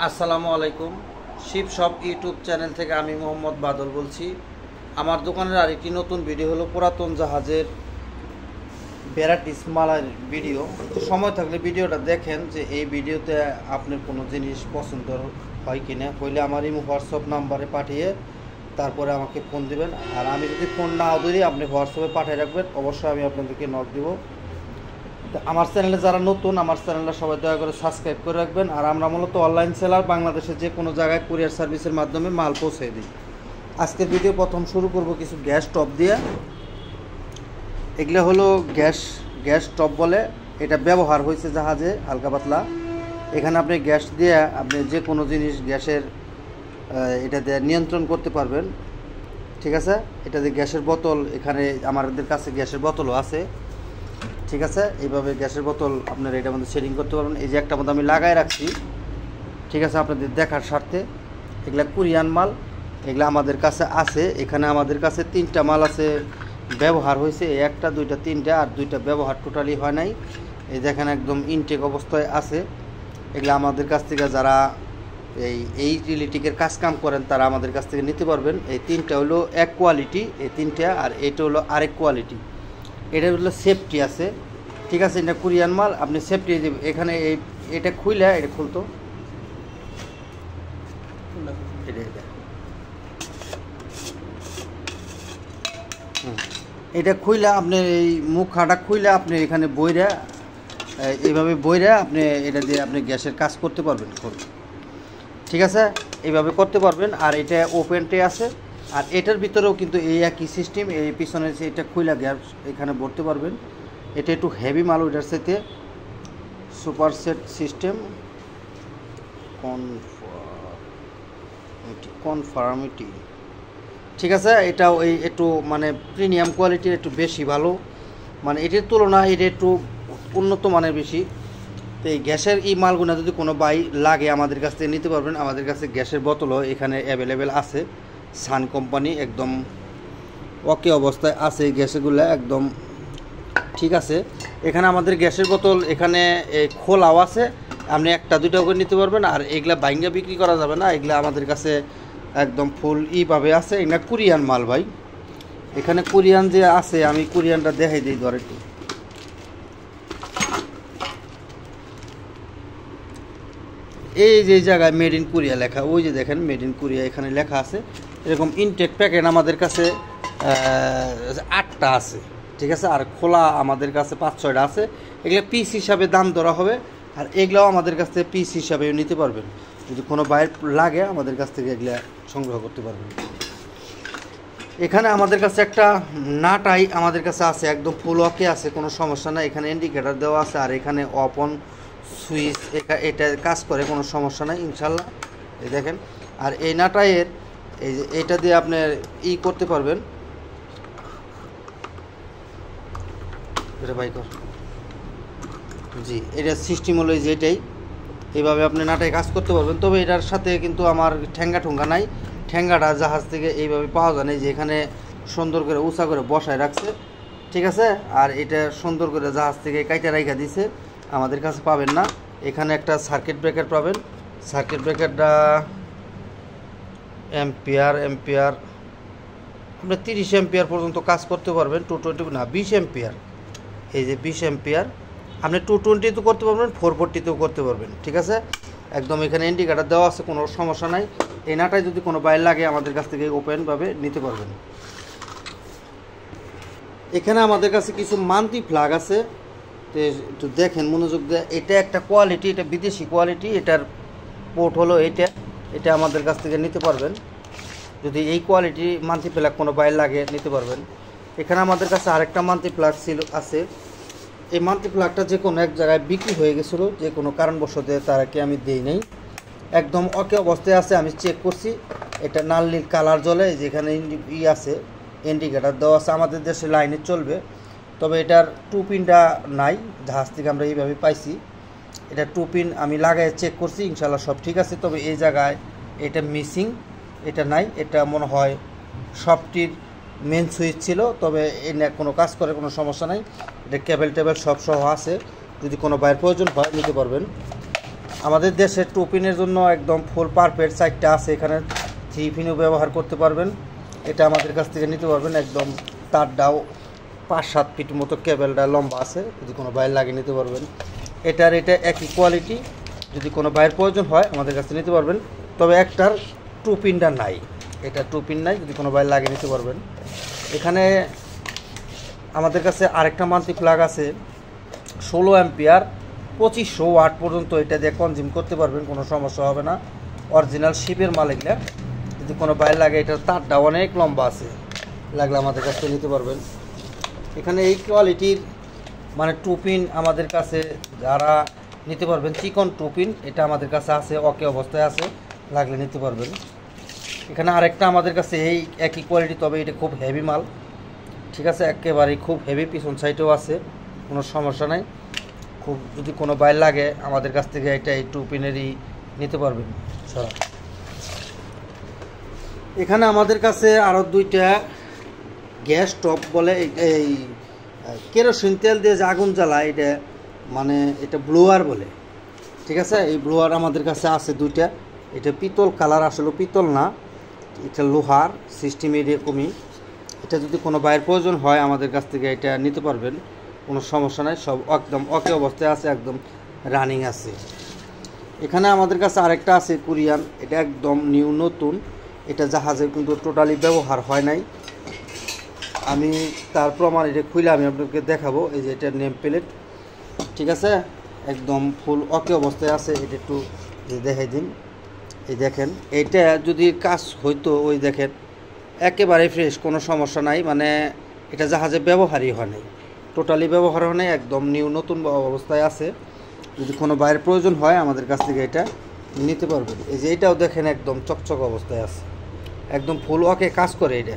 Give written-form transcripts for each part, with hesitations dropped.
আসসালামু আলাইকুম। Shiva shop YouTube channel থেকে আমি মোহাম্মদ বাদল বলছি। আমার দোকানের আরেকটি নতুন ভিডিও হলো পুরাতন জাহাজের ভ্যারাইটিস মালার ভিডিও। সময় থাকলে ভিডিওটা দেখেন যে এই ভিডিওতে আপনার কোনো জিনিস পছন্দ হয় কিনা, হইলে আমার এই হোয়াটসঅ্যাপ নাম্বারে পাঠিয়ে তারপরে আমাকে ফোন দিবেন। আর আমি যদি ফোন না ধরি আপনি হোয়াটসঅ্যাপে পাঠিয়ে রাখবেন, অবশ্যই আমি আপনাদেরকে নক দিব। আমার চ্যানেলে যারা নতুন, আমার চ্যানেলটা সবাই দয়া করে সাবস্ক্রাইব করে রাখবেন। আর আমরা মূলত অনলাইন সেলার, বাংলাদেশের যে কোনো জায়গায় কুরিয়ার সার্ভিসের মাধ্যমে মাল পৌঁছে দিই। আজকের ভিডিও প্রথম শুরু করব কিছু গ্যাস স্টোভ দিয়ে। এগুলো হলো গ্যাস স্টোভ বলে, এটা ব্যবহার হয়েছে জাহাজে হালকা পাতলা। এখানে আপনি গ্যাস দিয়ে আপনি যে কোনো জিনিস গ্যাসের এটা দিয়ে নিয়ন্ত্রণ করতে পারবেন। ঠিক আছে, এটা দিয়ে গ্যাসের বোতল, এখানে আমাদের কাছে গ্যাসের বোতলও আছে। ঠিক আছে, এইভাবে গ্যাসের বোতল আপনারা এটার মধ্যে সেটিং করতে পারবেন। এই যে একটা মধ্যে আমি লাগাই রাখছি, ঠিক আছে, আপনাদের দেখার স্বার্থে। এগুলা কোরিয়ান মাল, এগুলা আমাদের কাছে আছে। এখানে আমাদের কাছে 3টা মাল আছে ব্যবহার হয়েছে, একটা দুইটা তিনটা, আর 2টা ব্যবহার টোটালি হয় নাই। এই দেখেন একদম ইনটেক অবস্থায় আছে। এগুলা আমাদের কাছ থেকে যারা এই রিলেটিকের কাজ কাম করেন তারা আমাদের কাছ থেকে নিতে পারবেন। এই 3টা হলো এক কোয়ালিটি, এই 3টা, আর এটা হলো আরেক কোয়ালিটি। এটা হলো সেফটি আছে। ঠিক আছে, এটা কোরিয়ান মাল, আপনি সেফটি এখানে এটা খুইলে, এটা খুলতো এটা খুইলে আপনি এই মুখ খাটা খুইলে আপনি এখানে বইরা এইভাবে বইরা আপনি এটা দিয়ে আপনি গ্যাসের কাজ করতে পারবেন। ঠিক আছে, এইভাবে করতে পারবেন। আর এটা ওপেনটে আছে, আর এটার ভিতরেও কিন্তু এই একই সিস্টেম। এই পিছনে এটা খুইলা গ্যাস এখানে ভরতে পারবেন। এটা একটু হেভি মাল, ওইটার সাথে সুপার সেট সিস্টেম কনফার্মিটি। ঠিক আছে, এটাও এই একটু মানে প্রিমিয়াম কোয়ালিটির, একটু বেশি ভালো, মানে এটার তুলনায় এটা একটু উন্নত মানের বেশি। তো এই গ্যাসের এই মালগুলো যদি কোনো বাই লাগে আমাদের কাছ থেকে নিতে পারবেন। আমাদের কাছে গ্যাসের বোতলও এখানে অ্যাভেলেবেল আছে। সান কোম্পানি একদম ওকে অবস্থায় আছে গ্যাসগুলো একদম। ঠিক আছে, এখানে আমাদের গ্যাসের বোতল এখানে খোলাও আছে, আপনি একটা দুইটা করে নিতে পারবেন। আর এগুলা বাইঙ্গা বিক্রি করা যাবে না, এগুলা আমাদের কাছে একদম ফুল ইভাবে আছে। এগুলা কোরিয়ান মাল ভাই। এখানে কোরিয়ান যে আছে, আমি কোরিয়ানটা দেখাই দিই ধর একটু। এই যে জায়গায় মেড ইন কোরিয়া লেখা, ওই যে দেখেন মেড ইন কোরিয়া এখানে লেখা আছে। এরকম ইনটেক প্যাকেট আমাদের কাছে 8টা আছে। ঠিক আছে, আর খোলা আমাদের কাছে 5-6টা আছে। এগুলো পিস হিসাবে দাম ধরা হবে, আর এগুলাও আমাদের কাছ থেকে পিস হিসাবে নিতে পারবেন। যদি কোনো বাইর লাগে আমাদের কাছ থেকে এগুলা সংগ্রহ করতে পারবেন। এখানে আমাদের কাছে একটা নাটাই আমাদের কাছে আছে, একদম ফুল ওকে আছে, কোনো সমস্যা না। এখানে ইন্ডিকেটার দেওয়া আছে, আর এখানে অফ অন সুইচ এটা কাজ করে, কোনো সমস্যা নাই ইনশাল্লাহ। এই দেখেন, আর এই নাটাইয়ের এই যে এটা দিয়ে আপনি করতে পারবেন। এটা বাই কর, জি, এটা সিস্টেম হলো যে এটাই, এইভাবে আপনি নাটাই কাজ করতে পারবেন। তবে এটার সাথে কিন্তু আমার ঠ্যাঙ্গা নাই, ঠ্যাঙ্গাটা জাহাজ থেকে এইভাবে পাওয়া যায় না। যে এখানে সুন্দর করে উঁচা করে বসায় রাখছে। ঠিক আছে, আর এটা সুন্দর করে জাহাজ থেকে কাইটা রাইখা দিছে, আমাদের কাছে পাবেন না। এখানে একটা সার্কিট ব্রেকার পাবেন। সার্কিট ব্রেকারটা এম্পিয়ার আপনি 30 এম্পিয়ার পর্যন্ত কাজ করতে পারবেন। 220 না, 20 এম্পিয়ার। এই যে 20 এম্পিয়ার আপনি 220 করতে পারবেন, 440 করতে পারবেন। ঠিক আছে, একদম এখানে ইন্ডিকেটার দেওয়া আছে, কোনো সমস্যা নাই। এই নাটায় যদি কোনো বাইর লাগে আমাদের কাছ থেকে ওপেনভাবে নিতে পারবেন। এখানে আমাদের কাছে কিছু মান্থলি ফ্ল্যাগ আছে, তো একটু দেখেন মনোযোগ দিয়ে। এটা একটা কোয়ালিটি, এটা বিদেশি কোয়ালিটি। এটার পোর্ট হলো এটা আমাদের কাছ থেকে নিতে পারবেন। যদি এই কোয়ালিটি মান্থলি ফ্ল্যাগ কোনো বাইর লাগে নিতে পারবেন। এখানে আমাদের কাছে আরেকটা মান্থলি ফ্ল্যাগ আছে। এই মান্থলি ফ্ল্যাগটা যে কোনো এক জায়গায় বিক্রি হয়ে গেছিলো, যে কোনো কারণবশত তারাকে আমি দিই নাই, একদম ওকে অবস্থায় আছে। আমি চেক করছি, এটা লাল নীল কালার জ্বলে, যেখানে আছে ইন্ডিকেটার দেওয়া আছে। আমাদের দেশে লাইনে চলবে, তবে এটার 2 পিনটা নাই, জাহাজ থেকে আমরা এইভাবে পাইছি। এটা 2 পিন আমি লাগাই চেক করছি, ইনশাল্লাহ সব ঠিক আছে। তবে এই জায়গায় এটা মিসিং, এটা নাই। এটা মনে হয় সবটির মেন সুইচ ছিল, তবে এনে কোনো কাজ করে, কোনো সমস্যা নাই। এটা কেবল টেবল সব সহ আছে, যদি কোনো বাইরের প্রয়োজন হয় নিতে পারবেন। আমাদের দেশের 2 পিনের জন্য একদম ফুল পারফেক্ট। 4টা আছে এখানে, 3 পিনও ব্যবহার করতে পারবেন। এটা আমাদের কাছ থেকে নিতে পারবেন। একদম তারটাও 5-7 ফিট মতো কেবলটা লম্বা আছে, যদি কোনো বাইর লাগিয়ে নিতে পারবেন। এটা একই কোয়ালিটি, যদি কোনো বাইরের প্রয়োজন হয় আমাদের কাছে নিতে পারবেন। তবে একটার 2 পিনটা নাই, এটা 2 পিন নাই, যদি কোনো বাইর লাগিয়ে নিতে পারবেন। এখানে আমাদের কাছে আরেকটা মান্থলি প্লাগ আছে 16 অ্যাম্পিয়ার 2500 ওয়াট পর্যন্ত, এটা দিয়ে কনজিউম করতে পারবেন, কোনো সমস্যা হবে না। অরিজিনাল শিপের মাল এগুলা, যদি কোনো বাইর লাগে। এটার তারটা অনেক লম্বা আছে, লাগলে আমাদের কাছে নিতে পারবেন। এখানে এই কোয়ালিটির মানে 2 পিন আমাদের কাছে যারা নিতে পারবেন, চিকন 2 পিন এটা আমাদের কাছে আছে, ওকে অবস্থায় আছে, লাগলে নিতে পারবেন। এখানে আরেকটা আমাদের কাছে এই একই কোয়ালিটি, তবে এটা খুব হেভি মাল, ঠিক আছে, একেবারেই খুব হেভি। পিছন সাইডেও আছে, কোনো সমস্যা নাই। খুব যদি কোনো বাইর লাগে আমাদের কাছ থেকে এটা এই 2 পিনেরই নিতে পারবেন সারা। এখানে আমাদের কাছে আরও 2টা গ্যাস স্টোভ বলে, এই কেরোসিন তেল দিয়ে যে আগুন জ্বালায়, এটা মানে এটা ব্লোয়ার বলে, ঠিক আছে। এই ব্লোয়ার আমাদের কাছে আছে 2টা। এটা পিতল কালার, আসলে পিতল না, এটা লোহার সিস্টেম এরকমই। এটা যদি কোনো বাইরের প্রয়োজন হয় আমাদের কাছ থেকে এটা নিতে পারবেন, কোনো সমস্যা নাই। সব একদম ওকে অবস্থায় আছে, একদম রানিং আছে। এখানে আমাদের কাছে আরেকটা আছে কোরিয়ান, এটা একদম নিউ নতুন, এটা জাহাজে কিন্তু টোটালি ব্যবহার হয় নাই। আমি তার প্রমাণ এটা খুলে আমি আপনাকে দেখাবো। এই যে এটার নেম প্লেট, ঠিক আছে, একদম ফুল ওকে অবস্থায় আছে। এটা একটু দেখাই দিন, এই দেখেন, এটা যদি কাজ হইতো, ওই দেখেন একেবারে ফ্রেশ, কোনো সমস্যা নাই। মানে এটা জাহাজে ব্যবহারই হয় নাই, টোটালি ব্যবহার হয় নাই, একদম নিউ নতুন অবস্থায় আছে। যদি কোনো বাইরের প্রয়োজন হয় আমাদের কাছ থেকে এটা নিতে পারবেন। এই যে এটাও দেখেন একদম চকচক অবস্থায় আছে, একদম ফুল ওকে কাজ করে। এটা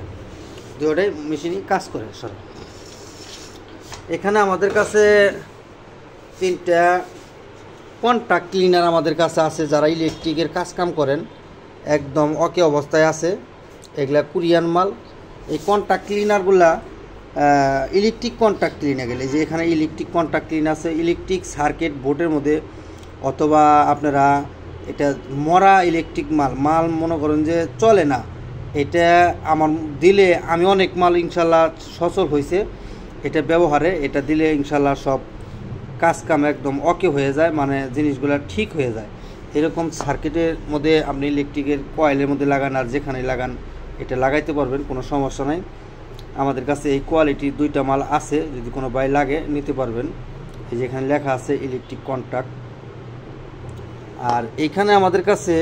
দুটোটাই মেশিনই কাজ করে সব। এখানে আমাদের কাছে 3টা কন্ট্যাক্ট ক্লিনার আমাদের কাছে আছে, যারা ইলেকট্রিকের কাজ কাম করেন, একদম ওকে অবস্থায় আছে। এগুলা কোরিয়ান মাল। এই কন্ট্যাক্ট ক্লিনারগুলা ইলেকট্রিক কন্ট্যাক্ট ক্লিনার গেলে, যে এখানে ইলেকট্রিক কন্ট্যাক্ট ক্লিন আছে, ইলেকট্রিক সার্কিট বোর্ডের মধ্যে, অথবা আপনারা এটা মরা ইলেকট্রিক মাল মনে করেন যে চলে না, এটা আমার দিলে আমি অনেক মাল ইনশাল্লাহ সচল হয়েছে এটা ব্যবহারে। এটা দিলে ইনশাল্লাহ সব কাজ কাম একদম ওকে হয়ে যায়, মানে জিনিসগুলো ঠিক হয়ে যায়। এরকম সার্কিটের মধ্যে আপনি ইলেকট্রিকের কয়েলের মধ্যে লাগান আর যেখানে লাগান এটা লাগাইতে পারবেন, কোনো সমস্যা নাই। আমাদের কাছে এই কোয়ালিটির 2টা মাল আছে, যদি কোনো বাই লাগে নিতে পারবেন। এই যেখানে লেখা আছে ইলেকট্রিক কন্ট্যাক্ট। আর এইখানে আমাদের কাছে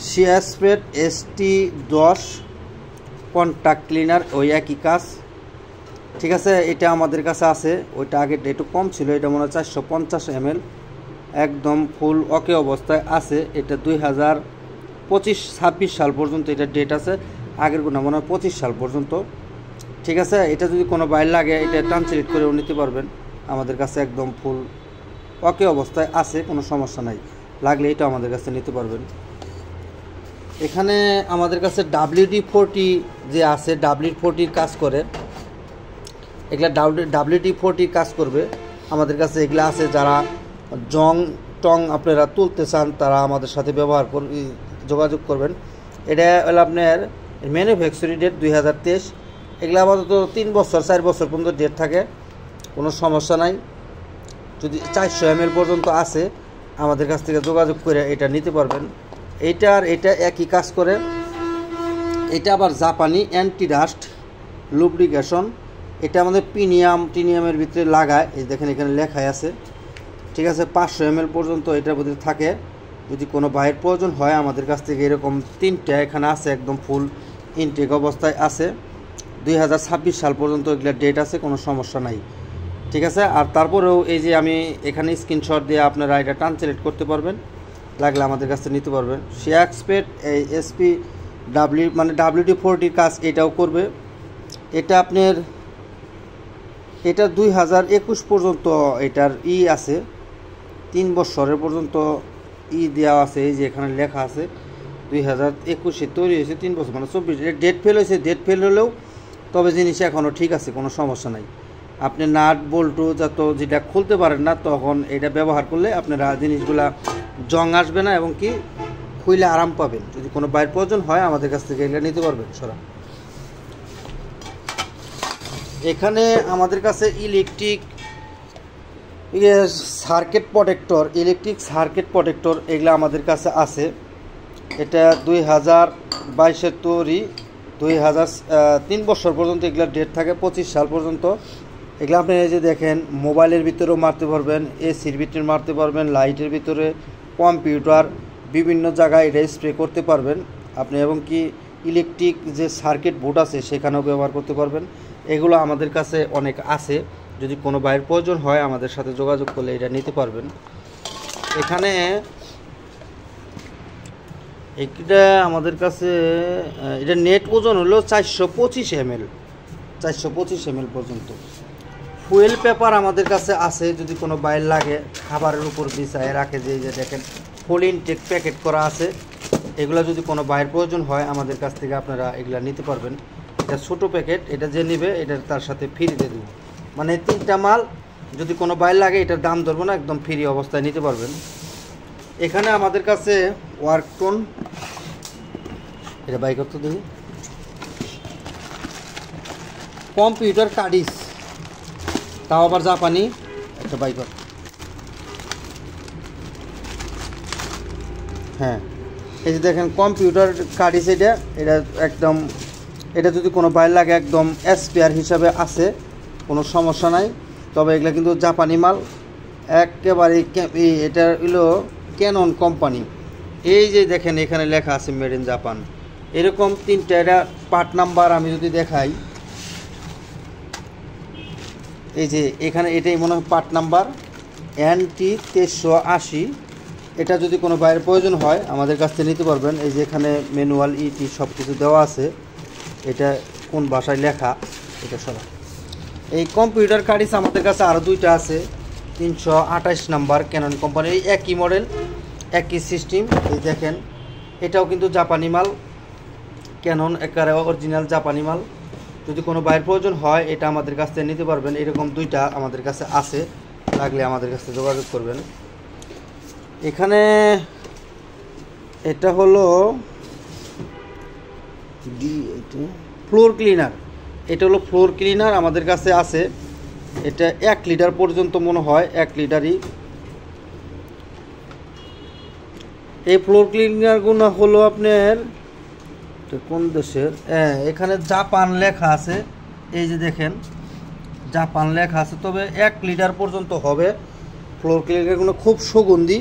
শিয়াসপেট ST10 কন্ট্যাক্ট ক্লিনার, ওই একই কাজ, ঠিক আছে। এটা আমাদের কাছে আছে, ওইটা আগে একটু কম ছিল, এটা মনে হয় 450 ml, একদম ফুল ওকে অবস্থায় আছে। এটা 2025-26 সাল পর্যন্ত এটা ডেট আছে, আগের গুণা মনে হয় 25 সাল পর্যন্ত, ঠিক আছে। এটা যদি কোনো বাইর লাগে এটা ট্রান্সলেট করেও নিতে পারবেন, আমাদের কাছে একদম ফুল ওকে অবস্থায় আছে, কোনো সমস্যা নাই, লাগলে এটা আমাদের কাছে নিতে পারবেন। এখানে আমাদের কাছে WD-40 যে আছে, WD-40 কাজ করে, এগুলা WD-40 কাজ করবে আমাদের কাছে। এগুলা আছে, যারা জং টং আপনারা তুলতে চান তারা আমাদের সাথে যোগাযোগ করবেন। এটা হলো আপনার ম্যানুফ্যাকচারিং ডেট 2023। এগুলো আপাতত 3 বছর 4 বছর পর্যন্ত ডেট থাকে, কোনো সমস্যা নাই। যদি 400 ml পর্যন্ত আছে আমাদের কাছ থেকে যোগাযোগ করে এটা নিতে পারবেন। এটা একই কাজ করে। এটা আবার জাপানি অ্যান্টি ডাস্ট লুব্রিকেশন, এটা আমাদের টিনিয়ামের ভিতরে লাগায়, এই দেখেন এখানে লেখাই আছে, ঠিক আছে। 500 ml পর্যন্ত এটার ভিতরে থাকে। যদি কোনো বাইরের প্রয়োজন হয় আমাদের কাছ থেকে এরকম 3টা এখানে আছে, একদম ফুল ইনটেক অবস্থায় আছে। 2026 সাল পর্যন্ত এগুলো ডেট আছে, কোনো সমস্যা নাই, ঠিক আছে। আর তারপরেও এই যে আমি এখানে স্ক্রিনশট দিয়ে আপনারা এটা ট্রান্সলেট করতে পারবেন, লাগলে আমাদের কাছে নিতে পারবেন। শিয়াসপেট এই SPW মানে WD-40 কাজ এটাও করবে। এটা আপনার এটা 2021 পর্যন্ত এটার আছে, 3 বছরের পর্যন্ত দেওয়া আছে। এই যে এখানে লেখা আছে 2021-এ তৈরি হয়েছে, 3 বছর মানে 24। ডেট ফেল হয়েছে, ডেট ফেল হলেও তবে জিনিস এখনও ঠিক আছে, কোনো সমস্যা নাই। আপনি নাট বল্টু যেটা খুলতে পারেন না, তখন এটা ব্যবহার করলে আপনারা জিনিসগুলা জং আসবে না এবং কি খুইলে আরাম পাবেন। যদি কোনো বাইরের প্রয়োজন হয় আমাদের কাছ থেকে এগুলো নিতে পারবেন সরা। এখানে আমাদের কাছে ইলেকট্রিক সার্কিট প্রোটেক্টর এগুলো আমাদের কাছে আছে। এটা 2022-এর তৈরি, 3 বছর পর্যন্ত এগুলো ডেট থাকে, 25 সাল পর্যন্ত। এগুলো আপনি এই যে দেখেন মোবাইলের ভিতরেও মারতে পারবেন, এসির ভিতরে মারতে পারবেন, লাইটের ভিতরে, কম্পিউটার, বিভিন্ন জায়গায় এটা স্প্রে করতে পারবেন আপনি, এবং কি ইলেকট্রিক যে সার্কিট বোর্ড আছে সেখানেও ব্যবহার করতে পারবেন। এগুলো আমাদের কাছে অনেক আছে, যদি কোনো বাইরের প্রয়োজন হয় আমাদের সাথে যোগাযোগ করলে এটা নিতে পারবেন। এখানে এটা আমাদের কাছে এটা নেট ওজন হলো 425 ml পর্যন্ত। ফুয়েল পেপার আমাদের কাছে আছে, যদি কোনো বাইর লাগে খাবারের উপর বিছায় রাখে, যে দেখেন ফুল ইনটেক প্যাকেট করা আছে। এগুলো যদি কোনো বাইরের প্রয়োজন হয় আমাদের কাছ থেকে আপনারা এগুলা নিতে পারবেন। এটা ছোটো প্যাকেট, এটা যে নেবে এটা তার সাথে ফ্রি দিয়ে দেবো, মানে 3টা মাল যদি কোনো বাইর লাগে এটার দাম ধরবো না, একদম ফ্রি অবস্থায় নিতে পারবেন। এখানে আমাদের কাছে ওয়ার্কটন, এটা বাই করতে দেখি, কম্পিউটার কার্ডিস, তাও আবার জাপানি, একটা বাই কর। হ্যাঁ, এই যে দেখেন কম্পিউটার কার্ডিস, এটা একদম, এটা যদি কোনো বাইর লাগে একদম স্পেয়ার হিসাবে আছে, কোনো সমস্যা নাই। তবে এগুলো কিন্তু জাপানি মাল একেবারে। এটা হলো ক্যানন কোম্পানি। এই যে দেখেন এখানে লেখা আছে মেড ইন জাপান, এরকম 3টা। এটা পার্ট নাম্বার আমি যদি দেখাই, এই যে এখানে এটাই মনে হয় পার্ট নাম্বার NT-2380। এটা যদি কোনো বাইরের প্রয়োজন হয় আমাদের কাছ থেকে নিতে পারবেন। এই যে এখানে ম্যানুয়াল ইটি সব কিছু দেওয়া আছে, এটা কোন ভাষায় লেখা এটা সরা। এই কম্পিউটার কার্ডিস আমাদের কাছে আরও 2টা আছে, 328 নাম্বার ক্যানন কোম্পানির, এই একই মডেল একই সিস্টেম। এই দেখেন এটাও কিন্তু জাপানি মাল, ক্যানন একেবারে অরিজিনাল জাপানি মাল। যদি কোনো বাইরের প্রয়োজন হয় এটা আমাদের কাছ থেকে নিতে পারবেন। এরকম 2টা আমাদের কাছে আছে, লাগলে আমাদের কাছে যোগাযোগ করবেন। এখানে এটা হলো ফ্লোর ক্লিনার, এটা হলো ফ্লোর ক্লিনার আমাদের কাছে আছে। এটা 1 লিটার পর্যন্ত মনে হয়, 1 লিটারই। এই ফ্লোর ক্লিনারগুলো হলো আপনার কোন দেশের, এখানে জাপান লেখা আছে, এই যে দেখেন জাপান লেখা আছে। তবে 1 লিটার পর্যন্ত হবে ফ্লোর ক্লিনারগুলো, খুব সুগন্ধি,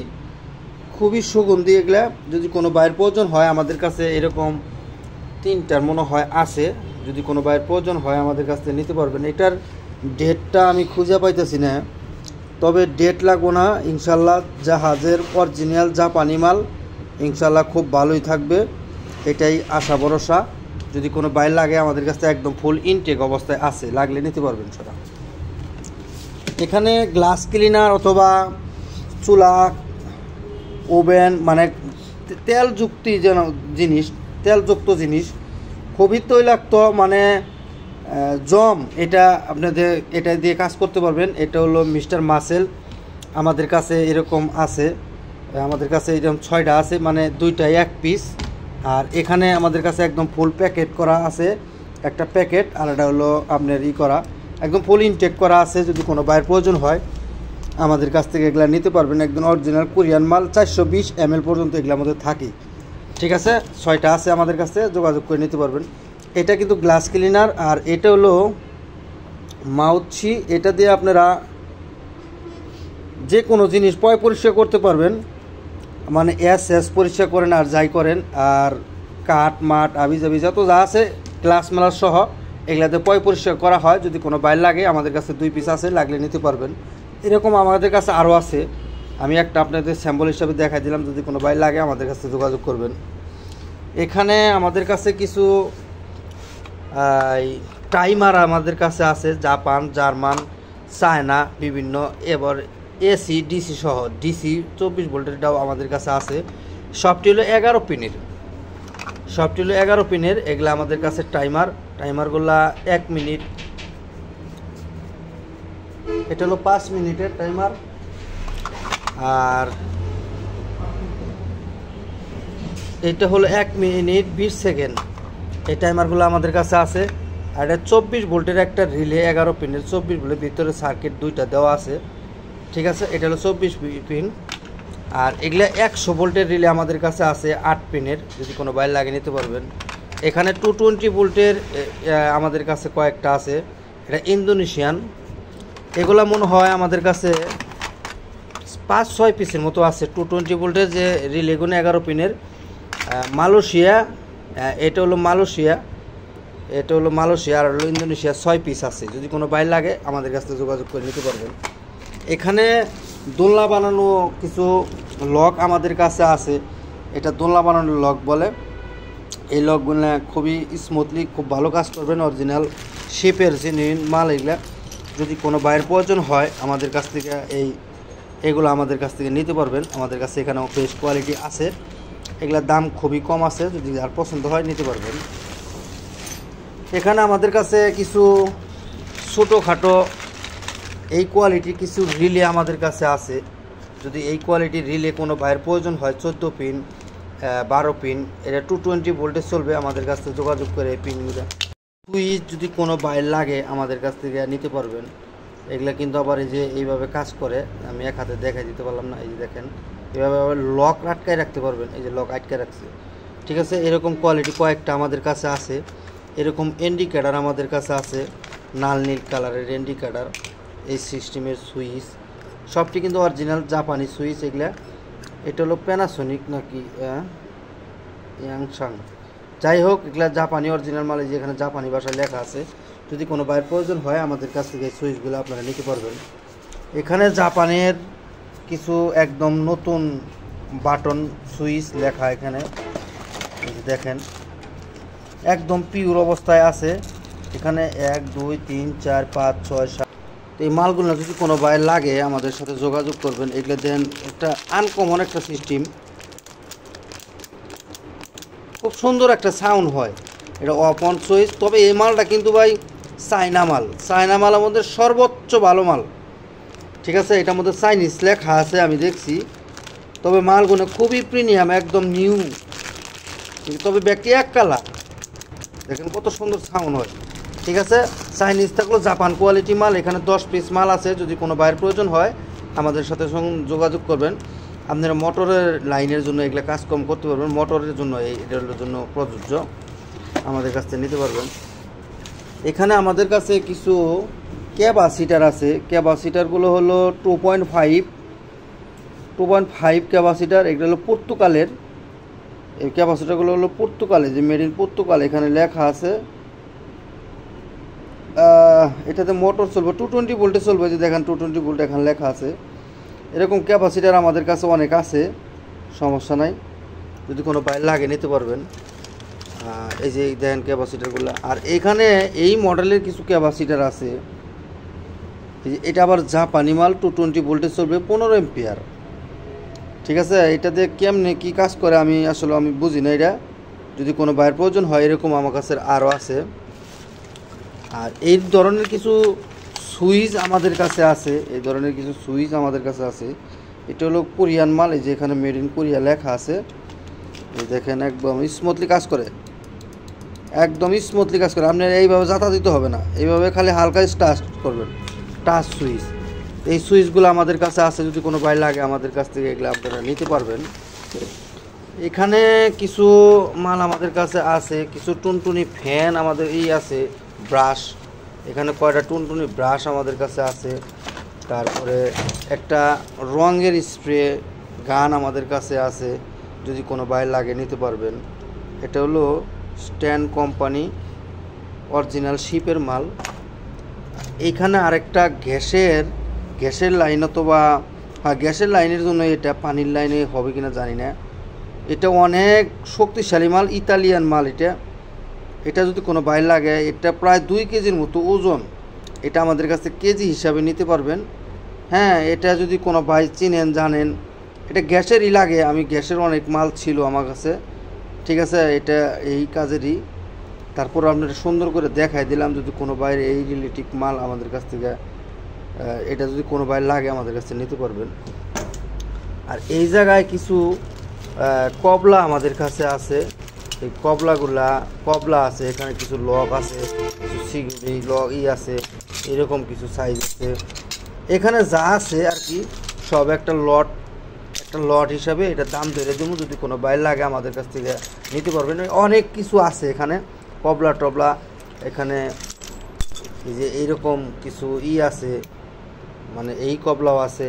খুবই সুগন্ধি এগুলা। যদি কোনো বাইরের প্রয়োজন হয় আমাদের কাছে এরকম 3টার মনে হয় আছে, যদি কোনো বাইরের প্রয়োজন হয় আমাদের কাছ থেকে নিতে পারবেন। এটার ডেটটা আমি খুঁজে পাইতেছি না, তবে ডেট লাগবো না ইনশাল্লাহ। জাহাজের অরিজিনাল জাপানি মাল, ইনশাল্লাহ খুব ভালোই থাকবে, এটাই আশা ভরসা। যদি কোনো বাইর লাগে আমাদের কাছে একদম ফুল ইনটেক অবস্থায় আছে, লাগলে নিতে পারবেন সেটা। এখানে গ্লাস ক্লিনার অথবা চুলা, ওভেন, মানে তেলযুক্ত জিনিস, খুবই তৈলাক্ত, মানে জম, এটা আপনাদের এটা দিয়ে কাজ করতে পারবেন। এটা হলো মিস্টার মাসেল, আমাদের কাছে এরকম আছে, আমাদের কাছে এরকম 6টা আছে, মানে 2টাই 1 পিস। আর এখানে আমাদের কাছে একদম ফুল প্যাকেট করা আছে, একটা প্যাকেট, আর এটা হলো আপনার করা একদম ফুল ইনটেক করা আছে। যদি কোনো বাইরের প্রয়োজন হয় আমাদের কাছ থেকে এগুলা নিতে পারবেন, একদম অরিজিনাল কোরিয়ান মাল। 420 ml পর্যন্ত এগুলোর মধ্যে থাকে, ঠিক আছে। 6টা আছে আমাদের কাছে, যোগাযোগ করে নিতে পারবেন। এটা কিন্তু গ্লাস ক্লিনার, আর এটা হলো মাউথছি। এটা দিয়ে আপনারা যে কোনো জিনিস পরিষ্কার করতে পারবেন, মানে এস পরিষ্কার করেন আর যাই করেন, আর কাঠ মাঠ আবিজাবি যত যা আছে গ্লাস মেলার সহ এগুলাতে পরিষ্কার করা হয়। যদি কোনো বাইর লাগে আমাদের কাছে 2 পিস আছে, লাগলে নিতে পারবেন। এরকম আমাদের কাছে আরও আছে, আমি একটা আপনাদের স্যাম্পল হিসাবে দেখাই দিলাম। যদি কোনো বাইর লাগে আমাদের কাছে যোগাযোগ করবেন। এখানে আমাদের কাছে কিছু টাইমার আমাদের কাছে আছে, জাপান, জার্মান, চায়না বিভিন্ন, এবার এসি ডিসি সহ, ডিসি 24 ভোল্টেরটাও আমাদের কাছে আছে। সবটি হলো 11 পিনের, এগুলো আমাদের কাছে টাইমারগুলা 1 মিনিট এটা হলো 5 মিনিটের টাইমার। আর এটা হলো 1 মিনিট 20 সেকেন্ড। এই টাইমারগুলো আমাদের কাছে আছে। আর এটা 24 ভোল্টের একটা রিলে, 11 পিনের 24 ভোল্টের ভিতরে সার্কিট দুইটা দেওয়া আছে, ঠিক আছে। এটা হলো 24 পিন। আর এগুলা 100 ভোল্টের রিলে আমাদের কাছে আছে 8 পিনের, যদি কোনো বাইরে লাগিয়ে নিতে পারবেন। এখানে 220 ভোল্টের আমাদের কাছে কয়েকটা আছে, এটা ইন্দোনেশিয়ান। এগুলা মনে হয় আমাদের কাছে 5-6 পিসের মতো আছে 220 ভোল্টের যে রিলেগুলো 11 পিনের। মালয়েশিয়া, এটা হলো মালয়েশিয়া, এটা হলো মালয়েশিয়া। আর হলো ইন্দোনেশিয়া, 6 পিস আছে। যদি কোনো বাইরে লাগে আমাদের কাছ থেকে যোগাযোগ করে নিতে পারবেন। এখানে দোলনা বানানো কিছু লক আমাদের কাছে আছে, এটা দোলনা বানানোর লক বলে। এই লকগুলো খুবই স্মুথলি, খুব ভালো কাজ করবেন, অরিজিনাল শেপের জেনুইন মাল। এগুলা যদি কোনো বাইরের প্রয়োজন হয় আমাদের কাছ থেকে এগুলো আমাদের কাছ থেকে নিতে পারবেন। আমাদের কাছে এখানেও বেস্ট কোয়ালিটি আছে, এগুলার দাম খুবই কম আছে, যদি যার পছন্দ হয় নিতে পারবেন। এখানে আমাদের কাছে কিছু ছোটোখাটো এই কোয়ালিটির কিছু রিলে আমাদের কাছে আছে। যদি এই কোয়ালিটির রিলে কোনো বাইরের প্রয়োজন হয়, 14 পিন 12 পিন, এটা 220 ভোল্টে চলবে, আমাদের কাছ থেকে যোগাযোগ করে এই পিনগুলো সুইচ যদি কোনো বাইর লাগে আমাদের কাছ থেকে নিতে পারবেন। এগুলা কিন্তু আবার এই যে এইভাবে কাজ করে, আমি এক হাতে দেখাই দিতে পারলাম না, এই যে দেখেন এভাবে আবার লক আটকায় রাখতে পারবেন, এই যে লক আটকায় রাখছে, ঠিক আছে। এরকম কোয়ালিটি কয়েকটা আমাদের কাছে আছে। এরকম ইন্ডিকেটার আমাদের কাছে আছে, লাল নীল কালারের ইন্ডিকেটার, এই সিস্টেমের সুইচ সবটি কিন্তু অরিজিনাল জাপানি সুইচ। এগুলা এটা হলো প্যানাসোনিক নাকি ইয়াংসাং, যাই হোক এগুলা জাপানি অরিজিনাল মাল, যেখানে জাপানি ভাষায় লেখা আছে। যদি কোনো বাইরের প্রয়োজন হয় আমাদের কাছ থেকে এই সুইচগুলো আপনারা নিতে পারবেন। এখানে জাপানের কিছু একদম নতুন বাটন সুইচ লেখা, এখানে দেখেন একদম পিওর অবস্থায় আছে। এখানে 1 2 3 4 5 6 7, এই মালগুলো যদি কোনো বাইরে লাগে আমাদের সাথে যোগাযোগ করবেন। এগুলো দেন একটা আনকমন একটা সিস্টেম, খুব সুন্দর একটা সাউন্ড হয়, এটা ওপেন সুইচ। তবে এই মালটা কিন্তু ভাই চায়না মাল, চায়না মালের মধ্যে সর্বোচ্চ ভালো মাল, ঠিক আছে। এটার মধ্যে চাইনিজ লেখা আছে আমি দেখছি, তবে মালগুলো খুবই প্রিমিয়াম, একদম নিউ। তবে ব্যাগটি এক কালার, দেখেন কত সুন্দর সাউন্ড হয়, ঠিক আছে। চাইনিজ থাকলেও জাপান কোয়ালিটি মাল। এখানে 10 পিস মাল আছে, যদি কোনো বাইরের প্রয়োজন হয় আমাদের সাথে যোগাযোগ করবেন। আপনারা মোটরের লাইনের জন্য এগুলো কাজ কম করতে পারবেন, মোটরের জন্য এটার জন্য প্রযোজ্য, আমাদের কাছ থেকে নিতে পারবেন। এখানে আমাদের কাছে কিছু ক্যাপাসিটার আছে, ক্যাপাসিটারগুলো হলো 2.5 ক্যাপাসিটার। এগুলো হলো পর্তুগালের, এই ক্যাপাসিটারগুলো হলো পর্তুগালে, যে মেড ইন পর্তুগাল এখানে লেখা আছে। এটাতে মোটর চলবে 220 ভোল্টে চলবে, যে দেখেন 220 ভোল্ট এখানে লেখা আছে। এরকম ক্যাপাসিটার আমাদের কাছে অনেক আছে, সমস্যা নাই, যদি কোনো বাইরে লাগে নিতে পারবেন। এই যে দেখেন ক্যাপাসিটারগুলো। আর এখানে এই মডেলের কিছু ক্যাপাসিটার আছে, এটা আবার জাপানি মাল, 220 ভোল্টে চলবে, 15 এম্পিয়ার, ঠিক আছে। এটাতে কেমনে কি কাজ করে আমি বুঝি না এটা, যদি কোনো বাইরের প্রয়োজন হয় এরকম আমার কাছে আরও আছে। আর এই ধরনের কিছু সুইচ আমাদের কাছে আছে, এই ধরনের কিছু সুইচ আমাদের কাছে আছে। এটা হলো কোরিয়ান মাল, এই যে এখানে মেড ইন কোরিয়া লেখা আছে, এই দেখেন একদম স্মুথলি কাজ করে, একদম স্মুথলি কাজ করে। আপনার এইভাবে যাতা দিতে হবে না, এইভাবে খালি হালকা টাচ করবেন, টাচ সুইচ। এই সুইচগুলো আমাদের কাছে আছে, যদি কোনো বাইরে লাগে আমাদের কাছ থেকে এগুলো আপনারা নিতে পারবেন। এখানে কিছু মাল আমাদের কাছে আছে, কিছু টুনটুনি ফ্যান আমাদের আছে, ব্রাশ, এখানে কয়টা টুনটুনি ব্রাশ আমাদের কাছে আছে। তারপরে একটা রঙের স্প্রে গান আমাদের কাছে আছে, যদি কোনো বাইরে লাগে নিতে পারবেন। এটা হলো স্ট্যান্ড কোম্পানি, অরিজিনাল শিপের মাল। এইখানে আরেকটা গ্যাসের লাইন, অথবা গ্যাসের লাইনের জন্য, এটা পানির লাইনে হবে কিনা জানি না। এটা অনেক শক্তিশালী মাল, ইতালিয়ান মাল। এটা যদি কোনো বাইরে লাগে, এটা প্রায় 2 কেজির মতো ওজন। এটা আমাদের কাছে কেজি হিসাবে নিতে পারবেন। হ্যাঁ, এটা যদি কোনো ভাই চিনেন জানেন, এটা গ্যাসেরই লাগে, আমি গ্যাসের অনেক মাল ছিল আমার কাছে, ঠিক আছে। এটা এই কাজেরই, তারপর আপনারা সুন্দর করে দেখাই দিলাম। যদি কোনো বাইরে এই রিলেটিভ মাল আমাদের কাছ থেকে এটা যদি কোনো ভাই লাগে আমাদের কাছে নিতে পারবেন। আর এই জায়গায় কিছু কবলা আমাদের কাছে আছে। এই কবলা আছে, এখানে কিছু লক আছে, কিছু সিকিউরিটি লক আছে, এরকম কিছু সাইজ আছে। এখানে যা আছে আর কি সব একটা লট হিসাবে এটা দাম ধরে দেবো, যদি কোনো বাইর লাগে আমাদের কাছ থেকে নিতে পারবেন। অনেক কিছু আছে এখানে, কবলা টবলা, এখানে এই যে এইরকম কিছু আছে, মানে এই কবলাও আছে,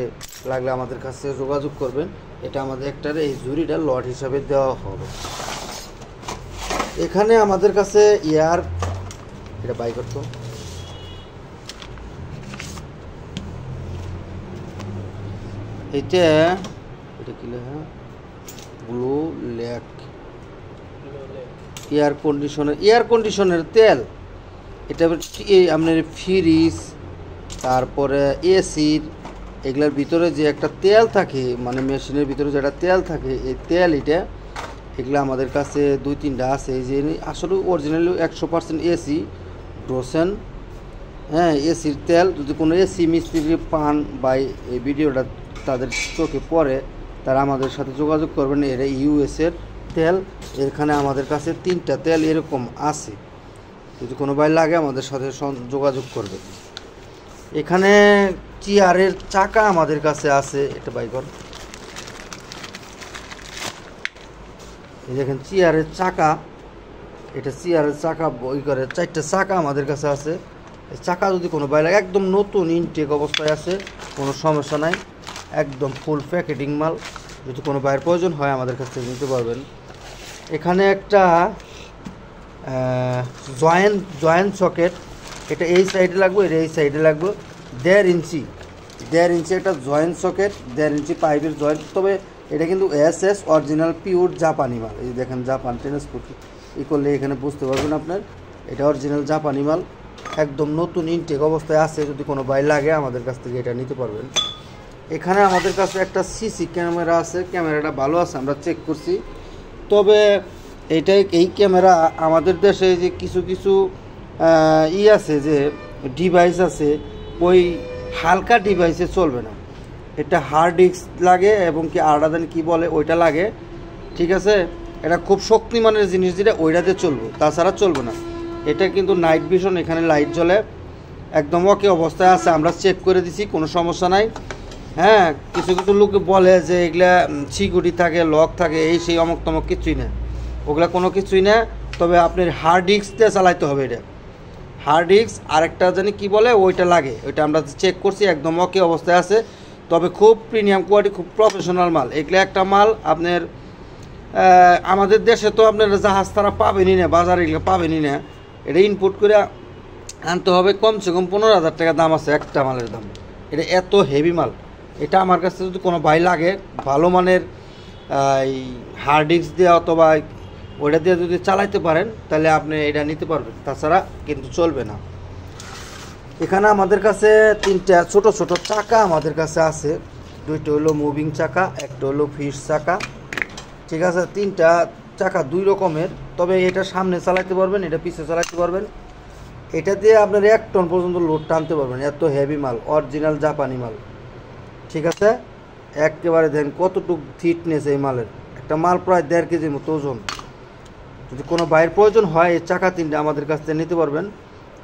লাগলে আমাদের কাছে যোগাযোগ করবেন। এটা আমাদের একটা এই জুড়িটা লট হিসাবে দেওয়া হবে। এখানে আমাদের কাছে এটা বাই করতো, এটা কি লেখা, ব্লু লেক এয়ার কন্ডিশনের তেল। এটা আপনার ফ্রিজ, তারপরে এসির, এগুলোর ভিতরে যে একটা তেল থাকে, মানে মেশিনের ভিতরে যেটা তেল থাকে, এই তেল এগুলো আমাদের কাছে 2-3টা আছে। এই যে আসলে অরিজিনালি 100% এসি ড্রোসেন, হ্যাঁ, এসির তেল। যদি কোনো এসি মিস্ত্রি পান বা এই ভিডিওটা তাদের চোখে পড়ে, তারা আমাদের সাথে যোগাযোগ করবেন। এর ইউএসের তেল, এখানে আমাদের কাছে 3টা তেল এরকম আছে। যদি কোনো ভাই লাগে আমাদের সাথে যোগাযোগ করবে। এখানে চেয়ারের চাকা আমাদের কাছে আছে, এটা বাই কর। এই দেখেন চেয়ারের চাকা, এটা চেয়ারের চাকা বই করে 4টা চাকা আমাদের কাছে আছে। এই চাকা যদি কোনো ভাই লাগে, একদম নতুন ইনটেক অবস্থায় আছে, কোনো সমস্যা নাই, একদম ফুল প্যাকেটিং মাল। যদি কোনো ভাইয়ের প্রয়োজন হয় আমাদের কাছ থেকে নিতে পারবেন। এখানে একটা জয়েন্ট সকেট, এটা এই সাইডে লাগবে, এটা এই সাইডে লাগবে। 1.5 ইঞ্চি একটা জয়েন্ট সকেট, 1.5 ইঞ্চি পাইপের জয়েন্ট। তবে এটা কিন্তু এসএস অরিজিনাল পিওর জাপানি মাল। এই দেখেন জাপান ট্রান্সপোর্ট করলে এখানে বুঝতে পারবেন আপনার, এটা অরিজিনাল জাপানি মাল, একদম নতুন ইনটেক অবস্থায় আছে। যদি কোনো ভাই লাগে আমাদের কাছ থেকে এটা নিতে পারবেন। এখানে আমাদের কাছে একটা সিসি ক্যামেরা আছে, ক্যামেরাটা ভালো আছে, আমরা চেক করছি। তবে এই ক্যামেরা আমাদের দেশে যে কিছু আছে, যে ডিভাইস আছে, ওই হালকা ডিভাইসে চলবে না। এটা হার্ড ডিস্ক লাগে এবং কি বলে ওইটা লাগে, ঠিক আছে। এটা খুব শক্তিমানের জিনিস, যেটা ওইটাতে চলবে, তাছাড়া চলবে না। এটা কিন্তু নাইট ভিশন, এখানে লাইট জ্বলে, একদম ওকে অবস্থায় আছে, আমরা চেক করে দিছি, কোনো সমস্যা নাই। হ্যাঁ, কিছু লোক বলে যে এগুলা সিকিউরিটি থাকে, লক থাকে, এই সেই অমুক তমক, কিছুই না, ওগুলা কোনো কিছুই না। তবে আপনার হার্ড ডিস্ক দিয়ে চালাইতে হবে। এটা হার্ড ডিস্ক আরেকটা জানি কি বলে, ওইটা লাগে, ওইটা আমরা চেক করছি, একদম ওকে অবস্থায় আছে। তবে খুব প্রিমিয়াম কোয়ালিটি, খুব প্রফেশনাল মাল। এগুলো একটা মাল আপনার আমাদের দেশে তো আপনার জাহাজ তারা পাবেনই না, বাজারে এগুলো পাবেনই না। এটা ইনপুট করে আনতে হবে, কমসে কম 15,000 টাকা দাম আছে একটা মালের দাম। এটা এত হেভি মাল। এটা আমার কাছে যদি কোনো ভাই লাগে, ভালো মানের এই হার্ড ডিস্ক দিয়ে অথবা ওইটা দিয়ে যদি চালাইতে পারেন, তাহলে আপনি এটা নিতে পারবেন, তাছাড়া কিন্তু চলবে না। এখানে আমাদের কাছে 3টা ছোট চাকা আমাদের কাছে আছে। 2টা হলো মুভিং চাকা, একটা হলো ফিশ চাকা, ঠিক আছে। 3টা চাকা 2 রকমের। তবে এটা সামনে চালাতে পারবেন, এটা পিছে চালাতে পারবেন। এটা দিয়ে আপনার 1 টন পর্যন্ত লোড টানতে পারবেন, এত হেভি মাল, অরিজিনাল জাপানি মাল, ঠিক আছে। একেবারে দেন কতটুকু থিকনেস এই মালের, একটা মাল প্রায় 1.5 কেজির মতো ওজন। যদি কোনো বাইরের প্রয়োজন হয়, এই চাকা 3টা আমাদের কাছ থেকে নিতে পারবেন।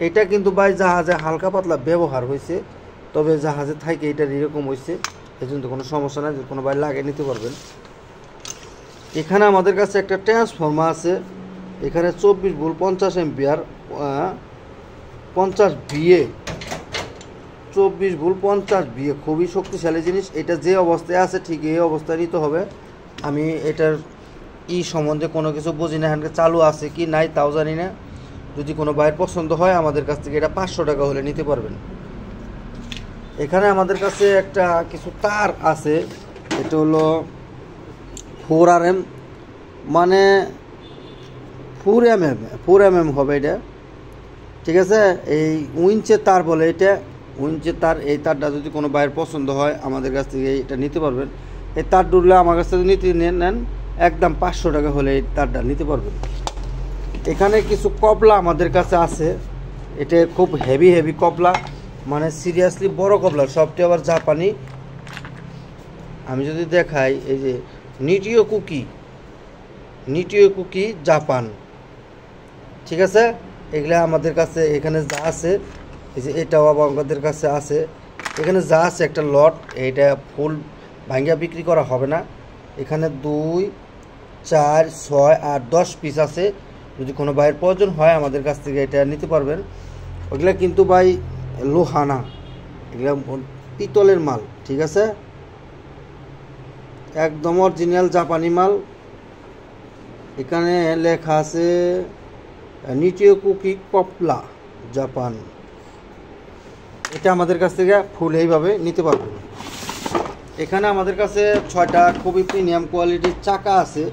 এটা কিন্তু ভাই জাহাজে হালকা পাতলা ব্যবহার হয়েছে, তবে জাহাজে থাকে এটার এরকম হয়েছে, এই জন্য কোনো সমস্যা নাই, যদি কোনো ভাই লাগে নিতে পারবেন। এখানে আমাদের কাছে একটা ট্রান্সফর্মার আছে, এখানে 24 volt 50 ampere 50 VA, 24 volt 50 VA, খুবই শক্তিশালী জিনিস। এটা যে অবস্থায় আছে ঠিক এই অবস্থায় নিতে হবে। আমি এটার সম্বন্ধে কোনো কিছু বুঝি না, এখানে চালু আছে কি নাই তাও জানি না। যদি কোনো ভাইয়ের পছন্দ হয় আমাদের কাছ থেকে এটা 500 টাকা হলে নিতে পারবেন। এখানে আমাদের কাছে একটা কিছু তার আছে, এটা হলো 4 RM, মানে 4 mm হবে এটা, ঠিক আছে। এই উইঞ্চের তার বলে এটা, উইঞ্চের তার। এই তারটা যদি কোনো ভাইয়ের পছন্দ হয় আমাদের কাছ থেকে এটা নিতে পারবেন। এই তার ডুরলে আমার কাছ থেকে নিতে নেন, একদম 500 টাকা হলে এই তারটা নিতে পারবেন। এখানে কিছু কপলা আমাদের কাছে আছে, এটা খুব হেভি কপলা, মানে সিরিয়াসলি বড় কবলার, সবটি আবার জাপানি। আমি যদি দেখাই, এই যে নিটিও কুকি জাপান, ঠিক আছে। এগুলা আমাদের কাছে এখানে যা আছে, এই যে এটাও আবার আমাদের কাছে আছে। এখানে যা আছে একটা লট, এইটা ফুল ভাঙ্গা বিক্রি করা হবে না। এখানে 2, 4, 6, 8, 10 পিস আছে। যদি কোনো ভাইয়ের প্রয়োজন হয় আমাদের কাছ থেকে এটা নিতে পারবেন। ওগুলা কিন্তু ভাই লোহানা, এগুলা পিতলের মাল, ঠিক আছে, একদম অরিজিনাল জাপানি মাল। এখানে লেখা আছে নিটিও কুকি পপলা জাপান। এটা আমাদের কাছ থেকে ফুল এইভাবে নিতে পারবেন। এখানে আমাদের কাছে 6টা খুবই প্রিমিয়াম কোয়ালিটির চাকা আছে।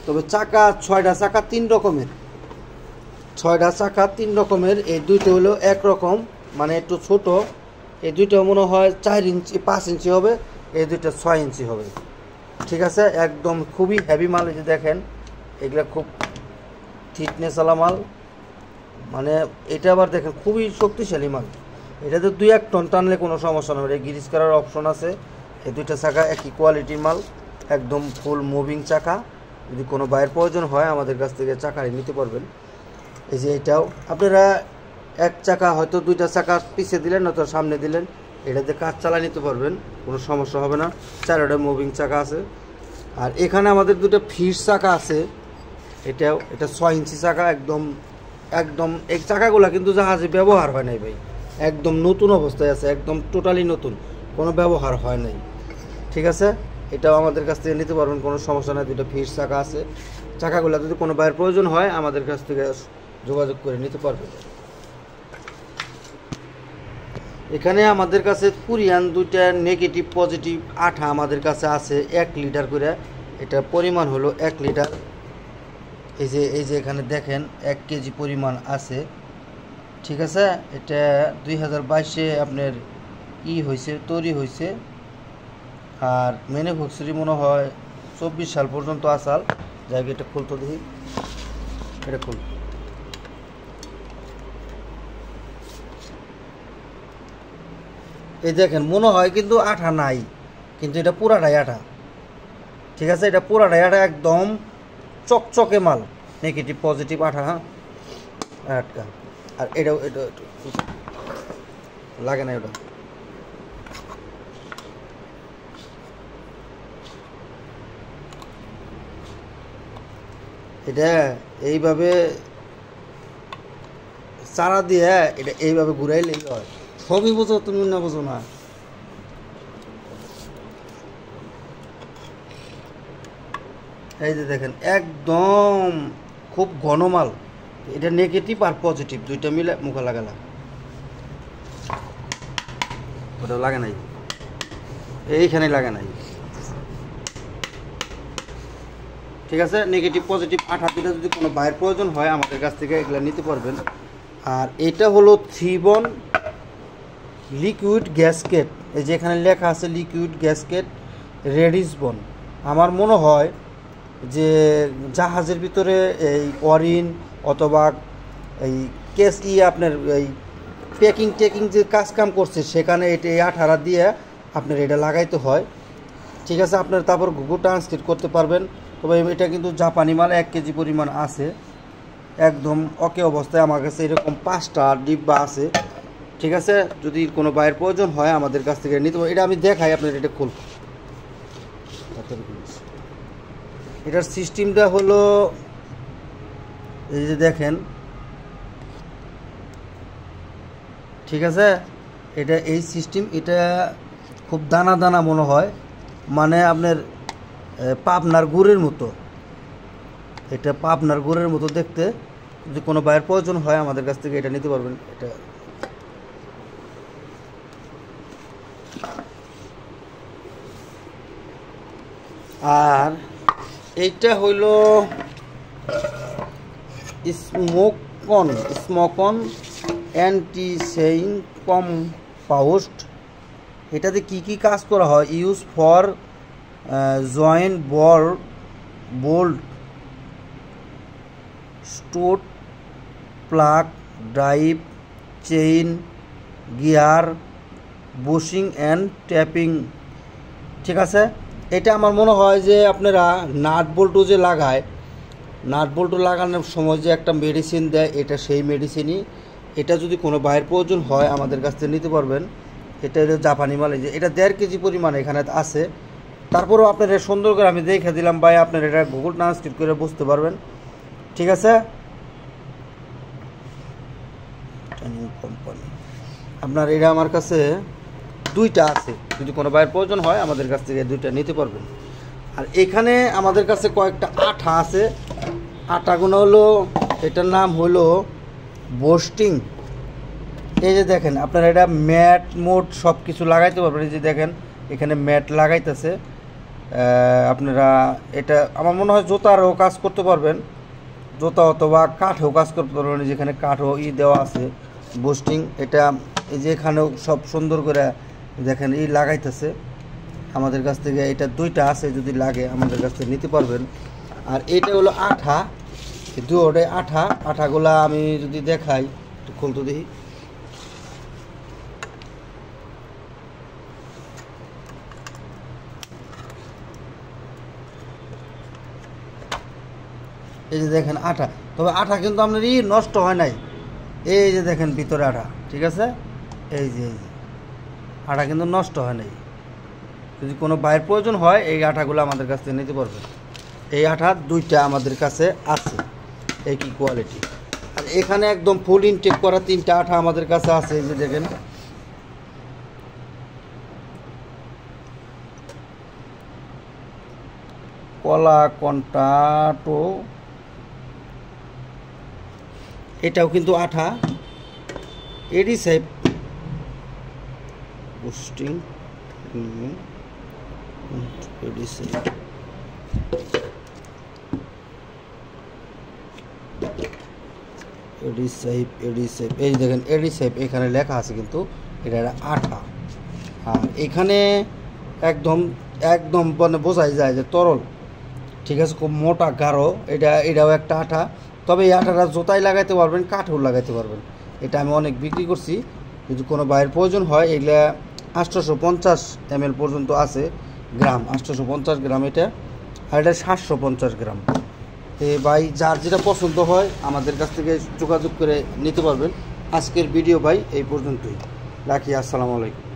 তবে চাকা 6টা চাকা 3 রকমের, 6টা চাকা 3 রকমের। এই দুইটা হলো একরকম, মানে একটু ছোট। এই দুইটা মনে হয় 4 ইঞ্চি 5 ইঞ্চি হবে, এই দুইটা 6 ইঞ্চি হবে, ঠিক আছে। একদম খুবই হেভি মাল। এই যে দেখেন, এগুলা খুব থিকনেসওয়ালা মাল, মানে এটা আবার দেখেন খুবই শক্তিশালী মাল। এটাতে 2-1 টন টানলে কোনো সমস্যা না। এটা গ্রিজ করার অপশন আছে। এই দুইটা চাকা একই কোয়ালিটির মাল, একদম ফুল মুভিং চাকা। যদি কোনো বাইরের প্রয়োজন হয় আমাদের কাছ থেকে চাকারি নিতে পারবেন। এই যে এটাও আপনারা এক চাকা হয়তো 2টা চাকা পিছিয়ে দিলেন নয়তো সামনে দিলেন, এটাতে কাজ চালা নিতে পারবেন, কোনো সমস্যা হবে না। 4টা মুভিং চাকা আছে। আর এখানে আমাদের 2টা ফিস চাকা আছে। এটা 6 ইঞ্চি চাকা, একদম এই চাকাগুলো কিন্তু জাহাজে ব্যবহার হয় নাই ভাই, একদম নতুন অবস্থায় আছে, একদম টোটালি নতুন, কোনো ব্যবহার হয় নাই, ঠিক আছে। এটাও আমাদের কাছ থেকে নিতে পারবেন, কোনো সমস্যা নাই। 2টা ফিস চাকা আছে। চাকাগুলো যদি কোনো বাইরের প্রয়োজন হয় আমাদের কাছ থেকে যোগাযোগ করে নিতে পারবেন। এখানে আমাদের কাছে কোরিয়ান 2টা নেগেটিভ পজিটিভ আঠা আমাদের কাছে আছে 1 লিটার করে। এটা পরিমাণ হলো 1 লিটার। এই যে এখানে দেখেন 1 কেজি পরিমাণ আছে, ঠিক আছে। এটা 2022-এ আপনার তৈরি হয়েছে। আর ম্যানুফ্যাকচারিং মনে হয় 24 সাল পর্যন্ত আসাল। যাই এটা খুলতো দেখি, এটা খুল। এই দেখেন মনে হয় কিন্তু আঠা নাই, কিন্তু এটা পুরাটাই আঠা, ঠিক আছে। এটা পুরাটাই আঠা, একদম চকচকে মাল, নেগেটিভ পজিটিভ আঠা। হ্যাঁ, আটকা। আর এটা লাগে না, ওটা এটা এইভাবে চারা দিয়ে এটা এইভাবে ঘুরাইলেই হয়। সবই বোঝো, তুমি না বোঝো না। এই যে দেখেন একদম খুব ঘন মাল। এটা নেগেটিভ আর পজিটিভ 2টা মিলে মুখে লাগালা, ওটা লাগে নাই, এইখানে লাগে নাই, ঠিক আছে। নেগেটিভ পজিটিভ আঠা 2টা যদি কোনো বাইরের প্রয়োজন হয় আমাদের কাছ থেকে এগুলো নিতে পারবেন। আর এটা হলো 3-বন লিকুইড গ্যাসকেট। এই যে এখানে লেখা আছে লিকুইড গ্যাসকেট রেডিসবন। আমার মনে হয় যে জাহাজের ভিতরে এই অরিন অথবা এই কেস আপনার এই টেকিং যে কাম করছে সেখানে এটা এই আঠারা দিয়ে আপনার এটা লাগাইতে হয়, ঠিক আছে। আপনার তারপর গুগল ট্রান্সলেট করতে পারবেন। তবে এটা কিন্তু জাপানি মাল, 1 কেজি পরিমাণ আছে, একদম ওকে অবস্থায়। আমার কাছে এরকম 5টা ডিব্বা আছে, ঠিক আছে। যদি কোনো বাইরের প্রয়োজন হয় আমাদের কাছ থেকে নিতে পারবেন। এটা আমি দেখাই আপনার, এটা খুল। এটার সিস্টেমটা হলো এই যে দেখেন, ঠিক আছে। এটা এই সিস্টেম, এটা খুব দানা দানা মনে হয়, মানে আপনার পাবনার গুড়ের মতো। এটা পাবনার গুড়ের মতো দেখতে। যদি কোনো বাইরের প্রয়োজন হয় আমাদের কাছ থেকে এটা নিতে পারবেন। এটা আর এইটা হইল স্মোকন অ্যান্টি-সেইং কম্পাউস্ট। এটাতে কি কাজ করা হয়? Use for joint bolt stud plug drive chain gear, bushing and tapping. ঠিক আছে, এটা আমার মনে হয় যে আপনারা নাট বল্টু যে লাগায়, নাট বল্টু লাগানোর সময় যে একটা মেডিসিন দেয়, এটা সেই মেডিসিনই। এটা যদি কোনো বাইরের প্রয়োজন হয় আমাদের কাছ থেকে নিতে পারবেন। এটা হলো জাপানি মাল, যে এটা 1.5 কেজি পরিমাণ এখানে আছে। তারপরেও আপনারা সুন্দর করে আমি দেখে দিলাম ভাই, আপনারা এটা গুগল ট্রান্সলেট করে বুঝতে পারবেন। ঠিক আছে, কোম্পানি আপনার এটা আমার কাছে 2টা আছে, যদি কোনো বাইরের প্রয়োজন হয় আমাদের কাছ থেকে 2টা নিতে পারবেন। আর এখানে আমাদের কাছে কয়েকটা আঠা আছে। আটাগুলো হলো, এটার নাম হলো বোস্টিং। এই যে দেখেন আপনারা এটা ম্যাট মোট সব কিছু লাগাইতে পারবেন। এই যে দেখেন এখানে ম্যাট লাগাইতেছে আপনারা। এটা আমার মনে হয় জুতারও কাজ করতে পারবেন, জুতা অথবা কাঠেও কাজ করতে পারবেন। যেখানে কাঠও দেওয়া আছে বোস্টিং। এটা এই যে এখানেও সব সুন্দর করে দেখেন লাগাইতেছে আমাদের কাছ থেকে। এটা 2টা আছে, যদি লাগে আমাদের কাছ থেকে নিতে পারবেন। আর এটা হলো আঠা, দুটোটাই আঠা। আঠাগুলা আমি যদি দেখাই, একটু খুলতে দেখি। এই যে দেখেন আঠা, তবে আঠা কিন্তু আপনার নষ্ট হয় নাই। এই যে দেখেন ভিতরে আঠা, ঠিক আছে, এই যে আঠা কিন্তু নষ্ট হয় নাই। যদি কোনো বাইরের প্রয়োজন হয় এই আঠাগুলো আমাদের কাছ থেকে নিতে পারবেন। এই আঠা 2টা আমাদের কাছে আছে, একই কোয়ালিটি। আর এখানে একদম ফুল ইনটেক করা 3টা আঠা আমাদের কাছে আছে। এই যে দেখেন কলা কন্টাটো, এটাও কিন্তু আঠা। এডি সাহেব বুস্টিং, এডি সাহেব, এডি সাহেব, এডি সাহেব। এই দেখেন এডি সাহেব এখানে লেখা আছে, কিন্তু এটা আঠা। আর এখানে একদম একদম মানে বোঝাই যায় যে তরল। ঠিক আছে, খুব মোটা গাঢ়। এটাও একটা আঠা। তবে এই আঠাটা জোতায় লাগাইতে পারবেন, কাঠেও লাগাইতে পারবেন। এটা আমি অনেক বিক্রি করছি। যদি কোনো বাইরের প্রয়োজন হয়, এগুলা 850 ml পর্যন্ত আছে গ্রাম, 850 গ্রাম এটা। আর এটা 750 গ্রাম। ভাই যার যেটা পছন্দ হয় আমাদের কাছ থেকে যোগাযোগ করে নিতে পারবেন। আজকের ভিডিও ভাই এই পর্যন্তই, রাখি। আসসালামু আলাইকুম।